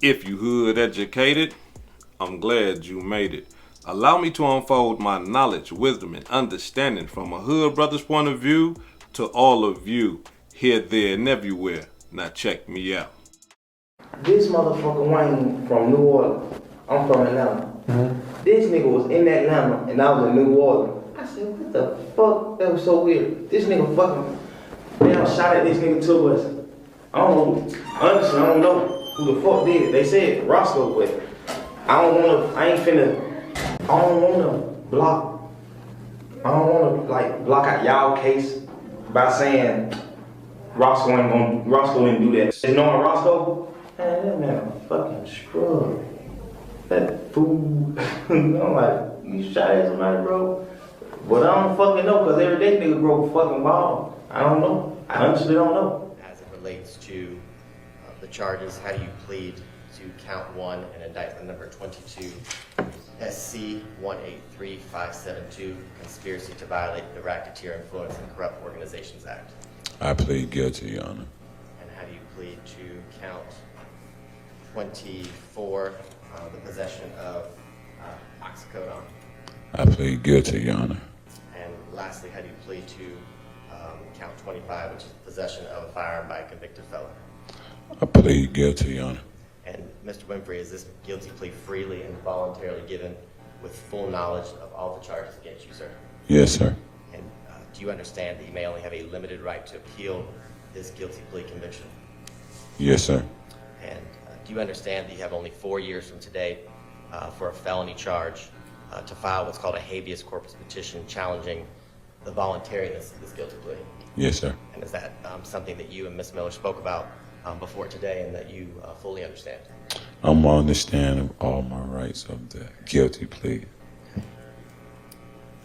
If you hood educated, I'm glad you made it. Allow me to unfold my knowledge, wisdom, and understanding from a hood brother's point of view to all of you, here, there, and everywhere. Now check me out. This motherfucker Wayne from New Orleans. I'm from Atlanta. This nigga was in Atlanta and I was in New Orleans. I said, what the fuck? That was so weird. This nigga fucking, man, shot at this nigga to us. I don't know, honestly, I don't know who the fuck did it. They said Roscoe, but I don't wanna block out y'all case by saying Roscoe didn't do that. Just knowing Roscoe, man, that man a fucking scrub. That fool. I'm like, you shot at somebody, bro? But I don't fucking know, cause every day nigga broke a fucking ball. I don't know. I honestly don't know. As it relates to the charges, how do you plead to count 1 and indictment number 22, SC 183572, conspiracy to violate the Racketeer, Influence, and Corrupt Organizations Act? I plead guilty, Your Honor. And how do you plead to count 24, the possession of oxycodone? I plead guilty, Your Honor. And lastly, how do you plead to count 25, which is possession of a firearm by a convicted felon? I plead guilty, Your Honor. And Mr. Winfrey, is this guilty plea freely and voluntarily given with full knowledge of all the charges against you, sir? Yes, sir. And do you understand that you may only have a limited right to appeal this guilty plea conviction? Yes, sir. And do you understand that you have only 4 years from today for a felony charge to file what's called a habeas corpus petition challenging the voluntariness of this guilty plea? Yes, sir. And is that something that you and Ms. Miller spoke about before today and that you fully understand? I'm understanding all my rights of the guilty plea.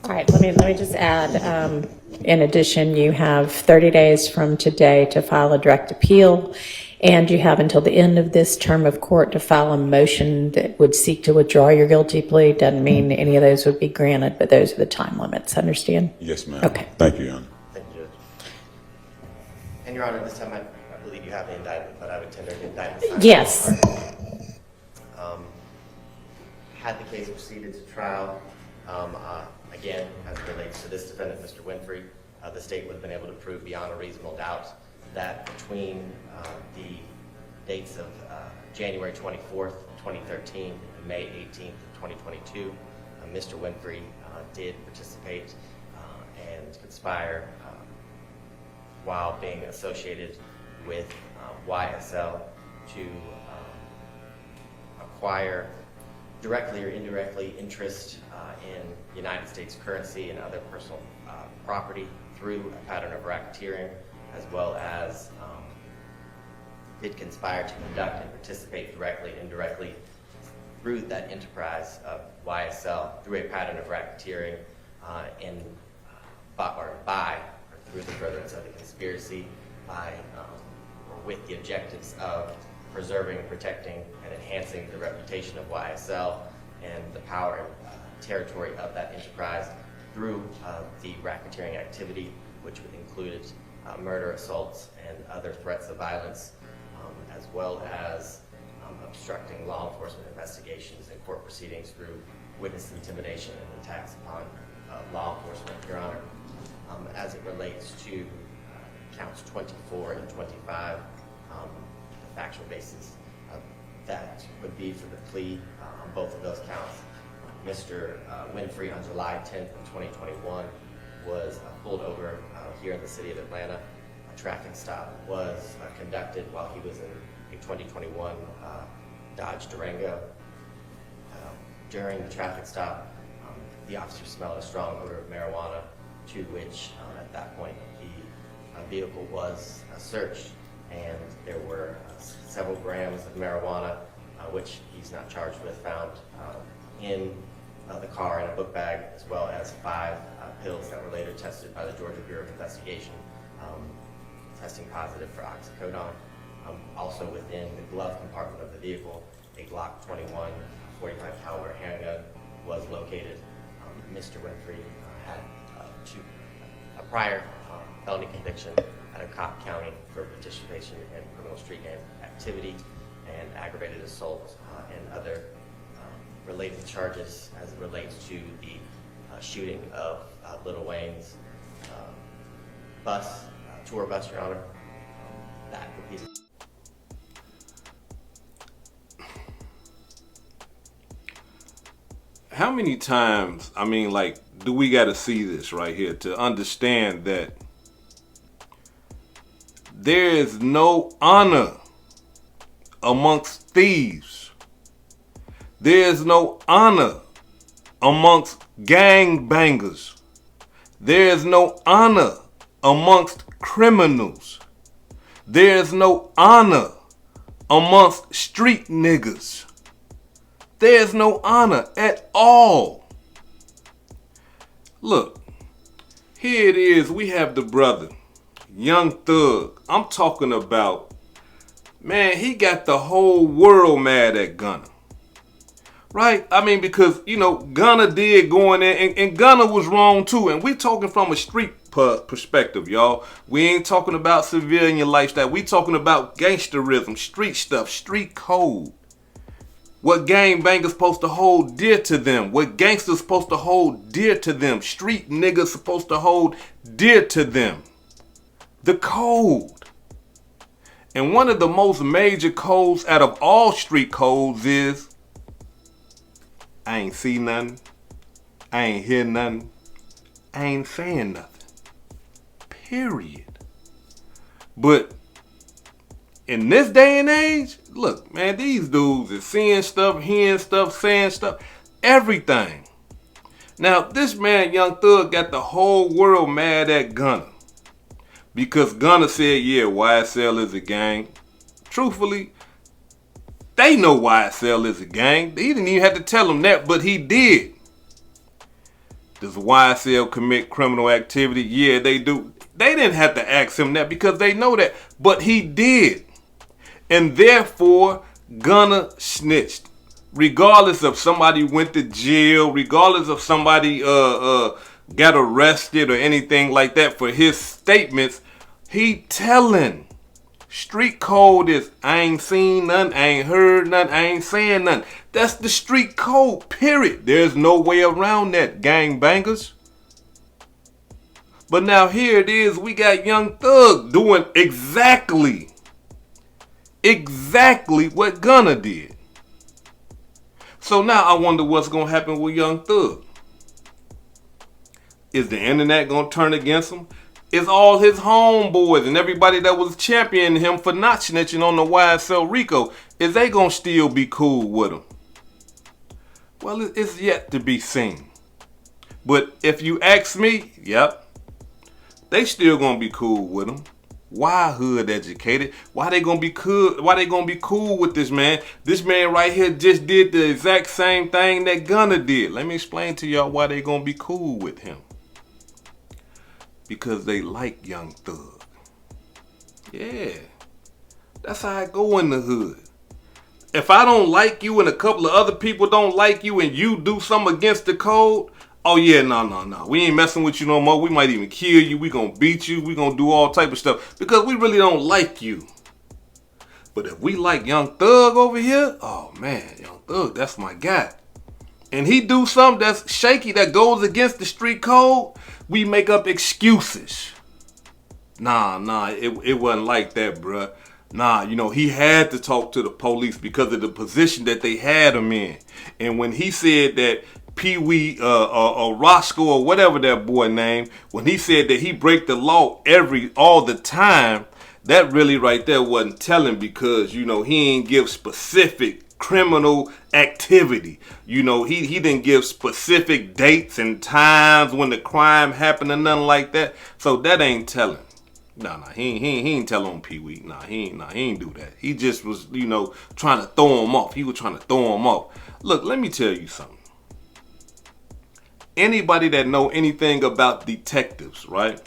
All right, let me just add, in addition, you have 30 days from today to file a direct appeal, and you have until the end of this term of court to file a motion that would seek to withdraw your guilty plea. Doesn't mean any of those would be granted, but those are the time limits. Understand? Yes, ma'am. Okay. Thank you, Your Honor. Thank you, Judge. And Your Honor, this time I believe you have the indictment, but I would tender the indictment. Yes. Had the case proceeded to trial, again, as it relates to this defendant, Mr. Winfrey, the state would have been able to prove beyond a reasonable doubt that between the dates of January 24th, 2013 and May 18th, 2022, Mr. Winfrey did participate and conspire while being associated with YSL to acquire directly or indirectly interest in United States currency and other personal property through a pattern of racketeering, as well as did conspire to conduct and participate directly and indirectly through that enterprise of YSL through a pattern of racketeering through the furtherance of the conspiracy by or with the objectives of preserving, protecting, and enhancing the reputation of YSL and the power and territory of that enterprise through the racketeering activity, which included murder, assaults, and other threats of violence, as well as obstructing law enforcement investigations and court proceedings through witness intimidation and attacks upon law enforcement, Your Honor. As it relates to counts 24 and 25, the factual basis that would be for the plea on both of those counts. Mr. Winfrey on July 10th of 2021 was pulled over here in the city of Atlanta. A traffic stop was conducted while he was in a 2021 Dodge Durango. During the traffic stop, the officer smelled a strong odor of marijuana, to which at that point the vehicle was searched, and there were several grams of marijuana, which he's not charged with, found in the car in a book bag, as well as 5 pills that were later tested by the Georgia Bureau of Investigation, testing positive for oxycodone. Also within the glove compartment of the vehicle, a Glock 21 45 caliber handgun was located. Mr. Winfrey had a prior felony conviction out of Cobb County for participation in criminal street gang activity, and aggravated assault and other related charges as it relates to the shooting of Lil Wayne's tour bus, Your Honor. That would be. How many times, I mean, like, do we got to see this right here to understand that there is no honor amongst thieves? There is no honor amongst gangbangers. There is no honor amongst criminals. There is no honor amongst street niggas. There's no honor at all. Look, here it is. We have the brother, Young Thug. I'm talking about, man, he got the whole world mad at Gunna. Right? I mean, because, you know, Gunna did go in there, and Gunna was wrong too. And we talking from a street perspective, y'all. We ain't talking about civilian lifestyle. We talking about gangsterism, street stuff, street code. What gangbangers supposed to hold dear to them. What gangsters supposed to hold dear to them. Street niggas supposed to hold dear to them. The code. And one of the most major codes out of all street codes is, I ain't see nothing. I ain't hear nothing. I ain't saying nothing. Period. But in this day and age, look, man, these dudes is seeing stuff, hearing stuff, saying stuff, everything. Now, this man, Young Thug, got the whole world mad at Gunna. Because Gunna said, yeah, YSL is a gang. Truthfully, they know YSL is a gang. He didn't even have to tell them that, but he did. Does YSL commit criminal activity? Yeah, they do. They didn't have to ask him that because they know that, but he did. And therefore, Gunna snitched. Regardless of somebody went to jail, regardless of somebody got arrested or anything like that for his statements, he telling. Street code is, I ain't seen nothing, I ain't heard nothing, I ain't saying nothing. That's the street code, period. There's no way around that, gangbangers. But now here it is, we got Young Thug doing exactly what Gunna did. So now I wonder what's going to happen with Young Thug. Is the internet going to turn against him? Is all his homeboys and everybody that was championing him for not snitching on the YSL Rico, is they going to still be cool with him? Well, it's yet to be seen. But if you ask me, yep, they still going to be cool with him. Why hood educated? Why they gonna be cool? Why they gonna be cool with this man? This man right here just did the exact same thing that Gunna did. Let me explain to y'all why they gonna be cool with him. Because they like Young Thug. Yeah, that's how I go in the hood. If I don't like you and a couple of other people don't like you and you do something against the code, oh yeah, no. We ain't messing with you no more. We might even kill you. We gonna beat you. We gonna do all type of stuff because we really don't like you. But if we like Young Thug over here, oh man, Young Thug, that's my guy. And he do something that's shaky, that goes against the street code, we make up excuses. Nah, it wasn't like that, bruh. Nah, you know, he had to talk to the police because of the position that they had him in. And when he said that PeeWee Roscoe or whatever that boy name, when he said that he break the law all the time, that really right there wasn't telling because, you know, he ain't give specific criminal activity. You know, he didn't give specific dates and times when the crime happened or nothing like that. So that ain't telling. Nah, he ain't tell on PeeWee. Nah, he ain't do that. He just was, you know, trying to throw him off. He was trying to throw him off. Look, let me tell you something. Anybody that know anything about detectives, right?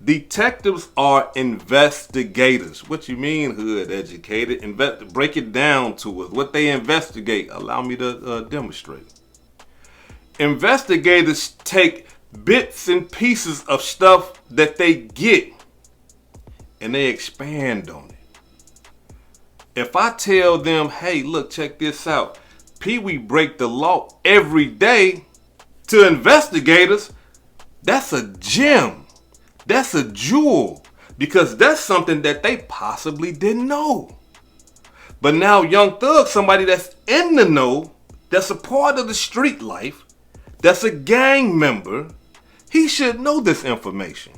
Detectives are investigators. What you mean, hood educated? Break it down to us. What they investigate. Allow me to demonstrate. Investigators take bits and pieces of stuff that they get and they expand on it. If I tell them, hey, look, check this out. PeeWee break the law every day to investigators, that's a gem. That's a jewel. Because that's something that they possibly didn't know. But now Young Thug, somebody that's in the know, that's a part of the street life, that's a gang member, he should know this information.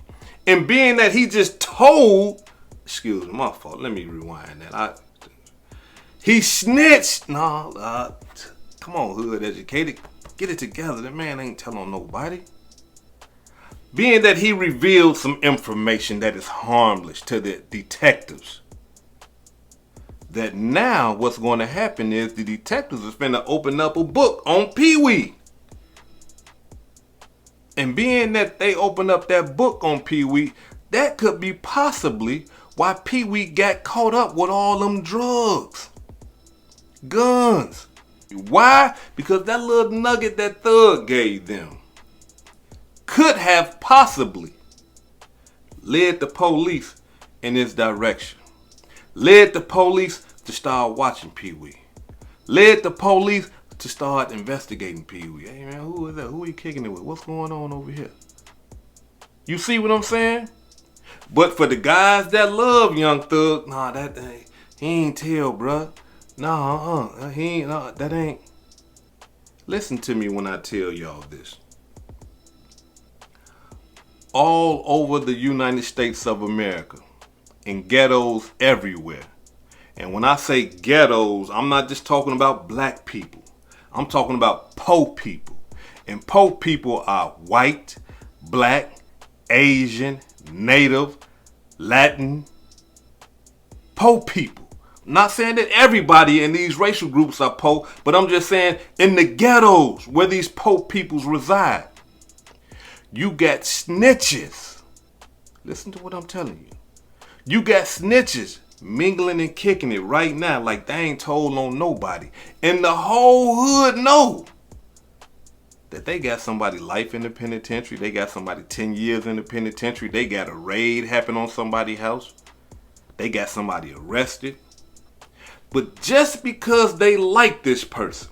And being that he just told, excuse me, my fault, let me rewind that. He snitched. Come on, hood educated, get it together. That man ain't telling nobody. Being that he revealed some information that is harmless to the detectives, that now what's going to happen is the detectives are finna open up a book on PeeWee. And being that they open up that book on PeeWee, that could be possibly why PeeWee got caught up with all them drugs, guns. Why? Because that little nugget that Thug gave them could have possibly led the police in this direction. Led the police to start watching PeeWee. Led the police to start investigating PeeWee. Hey man, who is that? Who are you kicking it with? What's going on over here? You see what I'm saying? But for the guys that love Young Thug, he ain't tell, bruh. That ain't. Listen to me when I tell y'all this. All over the United States of America, in ghettos everywhere. And when I say ghettos, I'm not just talking about black people. I'm talking about poor people. And poor people are white, black, Asian, Native, Latin, poor people. I'm not saying that everybody in these racial groups are poor, but I'm just saying in the ghettos where these poor peoples reside, you got snitches. Listen to what I'm telling you. You got snitches mingling and kicking it right now like they ain't told on nobody. And the whole hood know that they got somebody life in the penitentiary. They got somebody 10 years in the penitentiary. They got a raid happen on somebody's house. They got somebody arrested. But just because they like this person,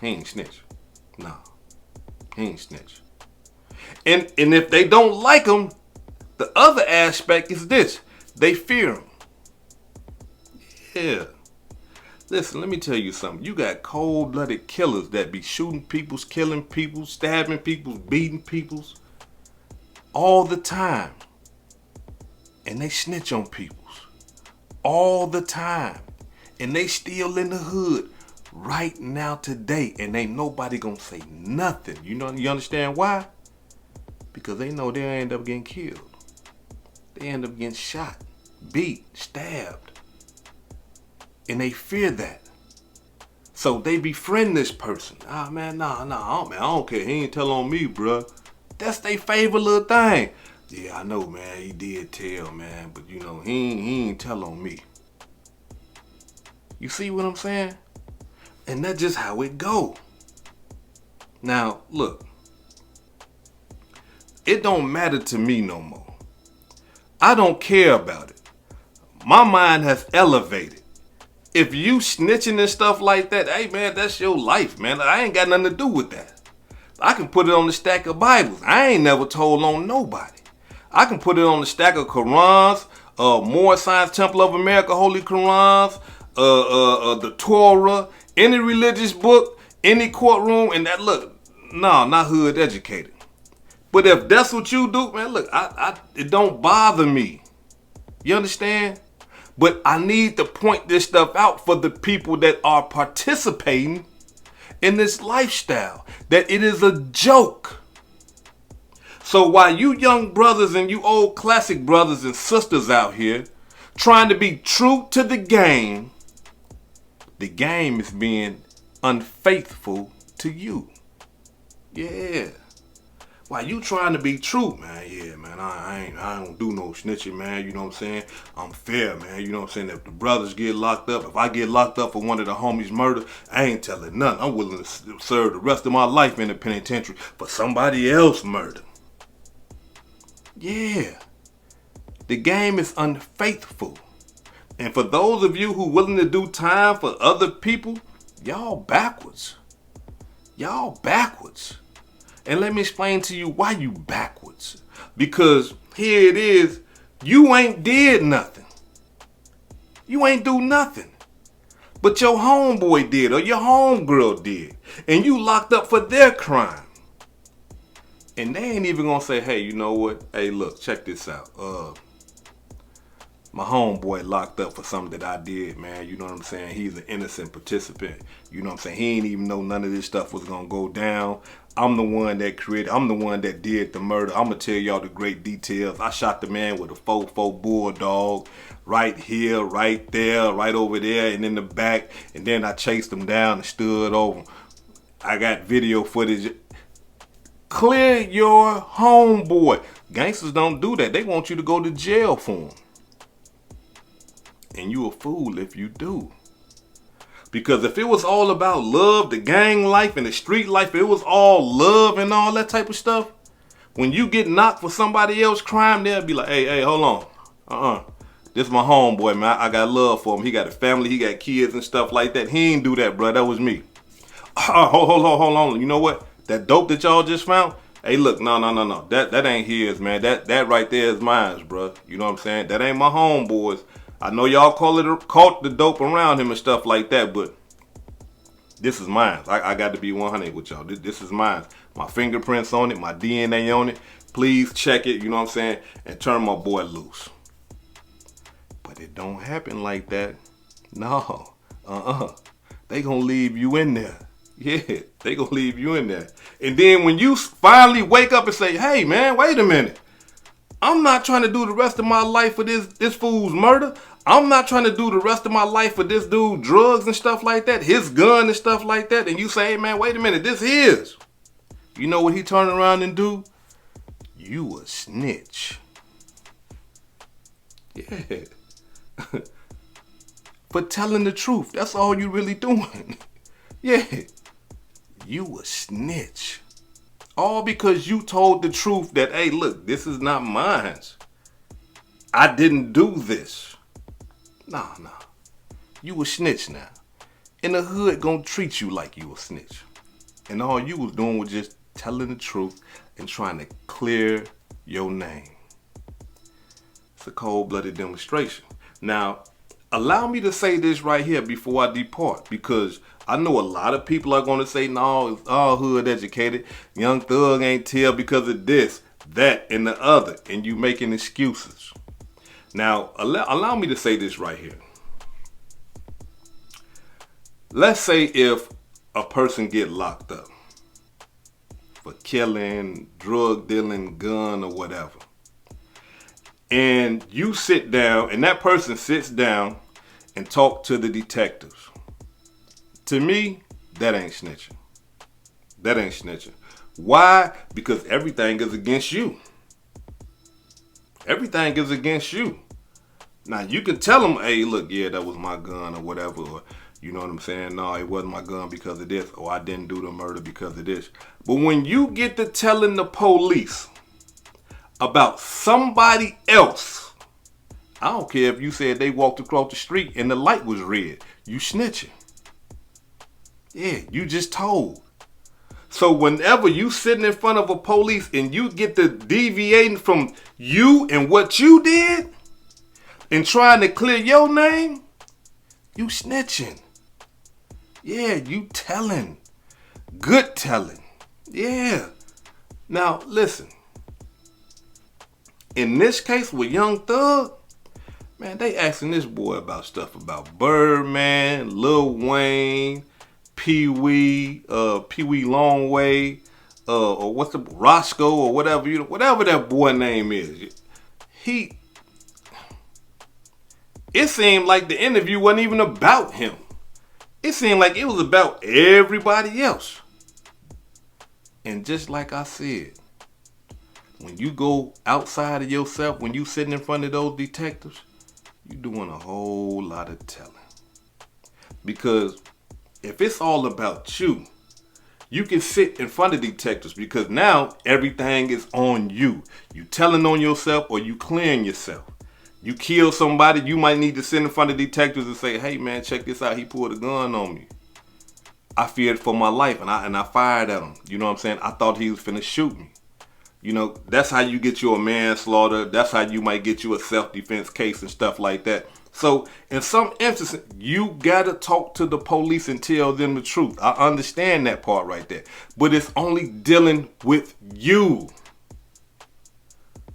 he ain't snitch. No, he ain't snitch. And if they don't like him, the other aspect is this. They fear him. Yeah. Listen, let me tell you something. You got cold-blooded killers that be shooting people, killing people, stabbing people, beating people all the time. And they snitch on people all the time. And they still in the hood right now today. And ain't nobody gonna say nothing. You understand why? Because they know they'll end up getting killed. They end up getting shot, beat, stabbed. And they fear that. So they befriend this person. I don't care. He ain't tell on me, bruh. That's their favorite little thing. Yeah, I know, man. He did tell, man. But, he ain't tell on me. You see what I'm saying? And that's just how it go. Now, look. It don't matter to me no more. I don't care about it. My mind has elevated. If you snitching and stuff like that, hey man, that's your life, man. I ain't got nothing to do with that. I can put it on the stack of Bibles. I ain't never told on nobody. I can put it on the stack of Qurans, Moore Science Temple of America, Holy Qurans, the Torah, any religious book, any courtroom, and that not hood educated. But if that's what you do, man, look, it don't bother me. You understand? But I need to point this stuff out for the people that are participating in this lifestyle, that it is a joke. So while you young brothers and you old classic brothers and sisters out here trying to be true to the game is being unfaithful to you. Yeah. While you trying to be true, man, yeah, man, I don't do no snitching, man, you know what I'm saying? I'm fair, man, you know what I'm saying? If the brothers get locked up, if I get locked up for one of the homies' murder, I ain't telling nothing. I'm willing to serve the rest of my life in the penitentiary for somebody else murder. Yeah. The game is unfaithful. And for those of you who willing to do time for other people, y'all backwards. Y'all backwards. And let me explain to you why you backwards. Because here it is, you ain't did nothing. You ain't do nothing. But your homeboy did or your homegirl did. And you locked up for their crime. And they ain't even gonna say, hey, you know what? Hey, look, check this out. My homeboy locked up for something that I did, man. You know what I'm saying? He's an innocent participant. You know what I'm saying? He ain't even know none of this stuff was gonna go down. I'm the one that created, I'm the one that did the murder. I'm gonna tell y'all the great details. I shot the man with a 4.4 bulldog right here, right there, right over there, and in the back. And then I chased him down and stood over him. I got video footage. Clear your homeboy. Gangsters don't do that. They want you to go to jail for him. And you a fool if you do. Because if it was all about love, the gang life and the street life, it was all love and all that type of stuff, when you get knocked for somebody else's crime, they'll be like, hey, hold on. This is my homeboy, man. I got love for him. He got a family, he got kids and stuff like that. He ain't do that, bro. That was me. Hold on. You know what? That dope that y'all just found? Hey, look, no. That ain't his, man. That right there is mine, bro. You know what I'm saying? That ain't my homeboys. I know y'all caught the dope around him and stuff like that, but this is mine. I got to be 100 with y'all. This is mine. My fingerprints on it, my DNA on it. Please check it, you know what I'm saying? And turn my boy loose. But it don't happen like that. No. They gonna leave you in there. Yeah, they gonna leave you in there. And then when you finally wake up and say, hey, man, wait a minute. I'm not trying to do the rest of my life for this fool's murder. I'm not trying to do the rest of my life for this dude drugs and stuff like that, his gun and stuff like that. And you say, hey, man, wait a minute, this is. You know what he turn around and do? You a snitch. Yeah. For telling the truth. That's all you really doing. Yeah. You a snitch. All because you told the truth that, hey, look, this is not mine. I didn't do this. Nah. You a snitch now. And the hood gonna treat you like you a snitch. And all you was doing was just telling the truth and trying to clear your name. It's a cold-blooded demonstration. Now, allow me to say this right here before I depart, because I know a lot of people are going to say, no, it's all hood educated. Young Thug ain't tell because of this, that, and the other. And you making excuses. Now, allow me to say this right here. Let's say if a person get locked up for killing, drug dealing, gun, or whatever. And you sit down, and that person sits down and talk to the detectives. To me, that ain't snitching. That ain't snitching. Why? Because everything is against you. Everything is against you. Now, you can tell them, hey, look, yeah, that was my gun or whatever. Or, you know what I'm saying? No, it wasn't my gun because of this. Or I didn't do the murder because of this. But when you get to telling the police about somebody else, I don't care if you said they walked across the street and the light was red. You snitching. Yeah, you just told. So whenever you sitting in front of a police and you get to deviating from you and what you did and trying to clear your name, you snitching. Yeah, you telling. Good telling. Yeah. Now, listen. In this case with Young Thug, man, they asking this boy about stuff about Birdman, Lil Wayne, PeeWee Longway, or what's the Roscoe or whatever that boy name is. It seemed like the interview wasn't even about him. It seemed like it was about everybody else. And just like I said, when you go outside of yourself, when you sitting in front of those detectives, you doing a whole lot of telling. Because if it's all about you, you can sit in front of detectives because now everything is on you. You telling on yourself or you clearing yourself. You kill somebody, you might need to sit in front of detectives and say, hey man, check this out, he pulled a gun on me. I feared for my life and I fired at him. You know what I'm saying? I thought he was finna shoot me. You know, that's how you get you a manslaughter. That's how you might get you a self-defense case and stuff like that. So in some instances, you gotta talk to the police and tell them the truth. I understand that part right there. But it's only dealing with you.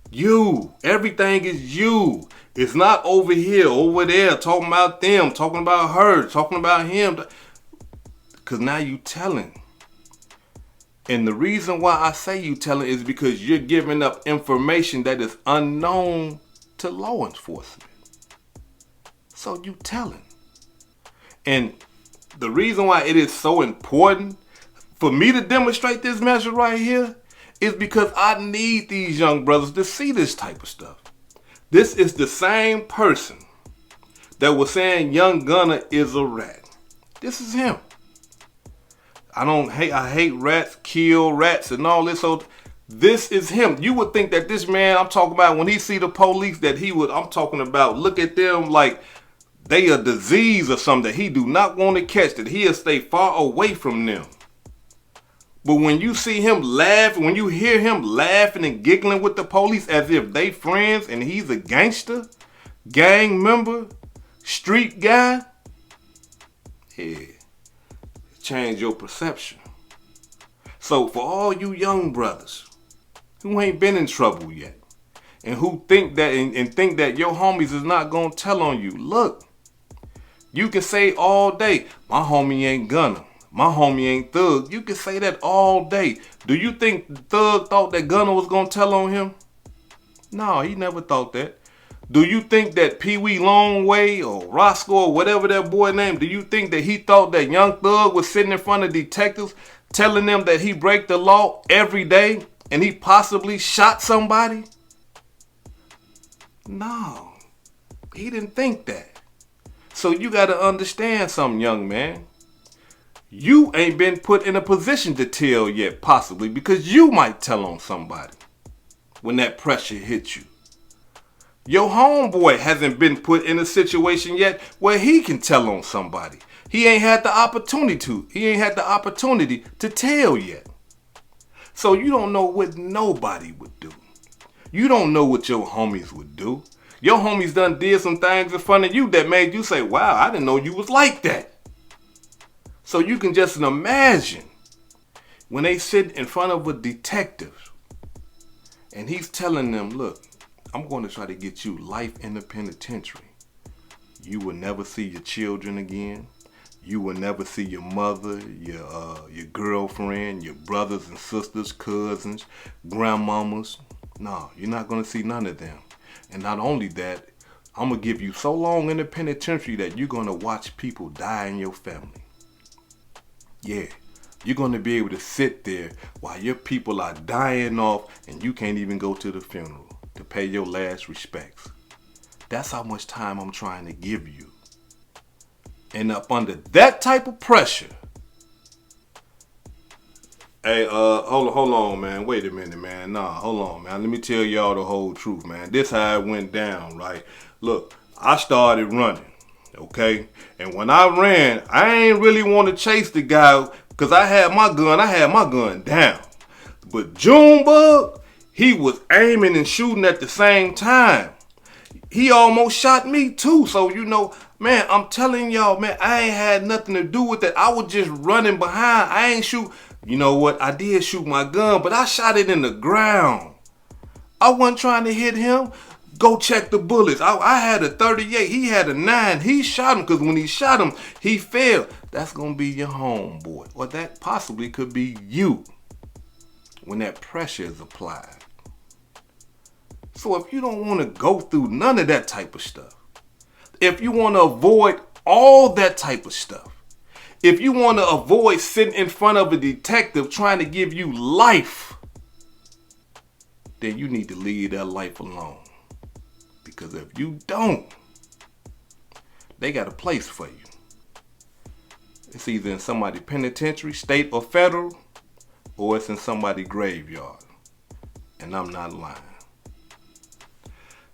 You. Everything is you. It's not over here, over there, talking about them, talking about her, talking about him. Because now you telling. And the reason why I say you telling is because you're giving up information that is unknown to law enforcement. So you telling. And the reason why it is so important for me to demonstrate this measure right here is because I need these young brothers to see this type of stuff. This is the same person that was saying Young Gunna is a rat. This is him. I hate rats, kill rats and all this. So this is him. You would think that this man I'm talking about, when he see the police, that I'm talking about, look at them like they a disease or something that he do not want to catch, that he'll stay far away from them. But when you see him laugh, when you hear him laughing and giggling with the police as if they friends and he's a gangster, gang member, street guy, yeah, change your perception. So for all you young brothers who ain't been in trouble yet and who think that and think that your homies is not gonna tell on you, look, you can say all day, my homie ain't Gunna, my homie ain't Thug. You can say that all day. Do you think Thug thought that Gunna was gonna tell on him? No, he never thought that. Do you think that PeeWee Longway or Roscoe or whatever that boy name, do you think that he thought that Young Thug was sitting in front of detectives telling them that he break the law every day and he possibly shot somebody? No, he didn't think that. So you got to understand something, young man. You ain't been put in a position to tell yet, possibly, because you might tell on somebody when that pressure hits you. Your homeboy hasn't been put in a situation yet where he can tell on somebody. He ain't had the opportunity to. He ain't had the opportunity to tell yet. So you don't know what nobody would do. You don't know what your homies would do. Your homies done did some things in front of you that made you say, wow, I didn't know you was like that. So you can just imagine when they sit in front of a detective and he's telling them, look, I'm going to try to get you life in the penitentiary. You will never see your children again. You will never see your mother, your girlfriend, your brothers and sisters, cousins, grandmamas. No, you're not going to see none of them. And not only that, I'm going to give you so long in the penitentiary that you're going to watch people die in your family. Yeah, you're going to be able to sit there while your people are dying off and you can't even go to the funeral to pay your last respects. That's how much time I'm trying to give you. And up under that type of pressure. Hey, hold on, man. Wait a minute, man. Nah, hold on, man. Let me tell y'all the whole truth, man. This how it went down, right? Look, I started running, okay? And when I ran, I ain't really want to chase the guy because I had my gun down. But Junebug, he was aiming and shooting at the same time. He almost shot me too. So, you know, man, I'm telling y'all, man, I ain't had nothing to do with that. I was just running behind. I ain't shoot. You know what? I did shoot my gun, but I shot it in the ground. I wasn't trying to hit him. Go check the bullets. I had a 38. He had a 9. He shot him because when he shot him, he fell. That's going to be your homeboy. Or that possibly could be you when that pressure is applied. So if you don't want to go through none of that type of stuff, if you want to avoid all that type of stuff, if you want to avoid sitting in front of a detective trying to give you life, then you need to leave that life alone. Because if you don't, they got a place for you. It's either in somebody's penitentiary, state or federal, or it's in somebody's graveyard. And I'm not lying.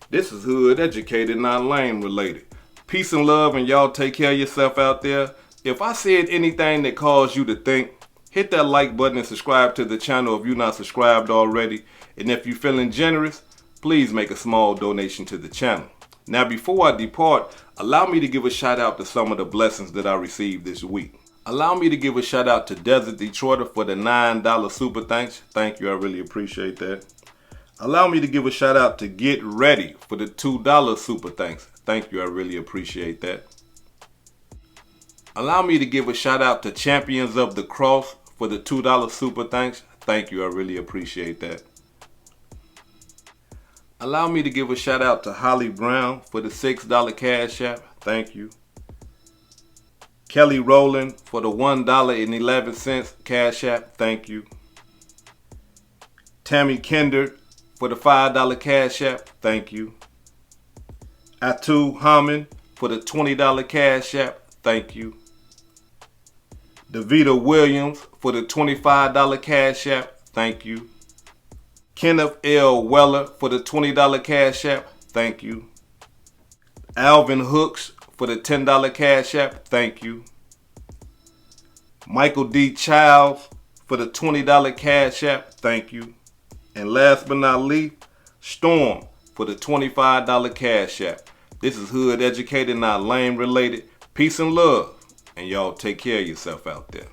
This is hood educated, not lame related. Peace and love, and y'all take care of yourself out there. If I said anything that caused you to think, hit that like button and subscribe to the channel if you're not subscribed already. And if you're feeling generous, please make a small donation to the channel. Now before I depart, allow me to give a shout out to some of the blessings that I received this week. Allow me to give a shout out to Desert Detroiter for the $9 super thanks. Thank you, I really appreciate that. Allow me to give a shout out to Get Ready for the $2 super thanks. Thank you, I really appreciate that. Allow me to give a shout out to Champions of the Cross for the $2 super thanks. Thank you, I really appreciate that. Allow me to give a shout out to Holly Brown for the $6 cash app. Thank you. Kelly Rowland for the $1.11 cash app. Thank you. Tammy Kinder for the $5 cash app. Thank you. Atu Hammond for the $20 cash app. Thank you. Davita Williams for the $25 cash app. Thank you. Kenneth L. Weller for the $20 cash app. Thank you. Alvin Hooks for the $10 cash app. Thank you. Michael D. Childs for the $20 cash app. Thank you. And last but not least, Storm for the $25 cash app. This is hood educated, not lame related. Peace and love. And y'all take care of yourself out there.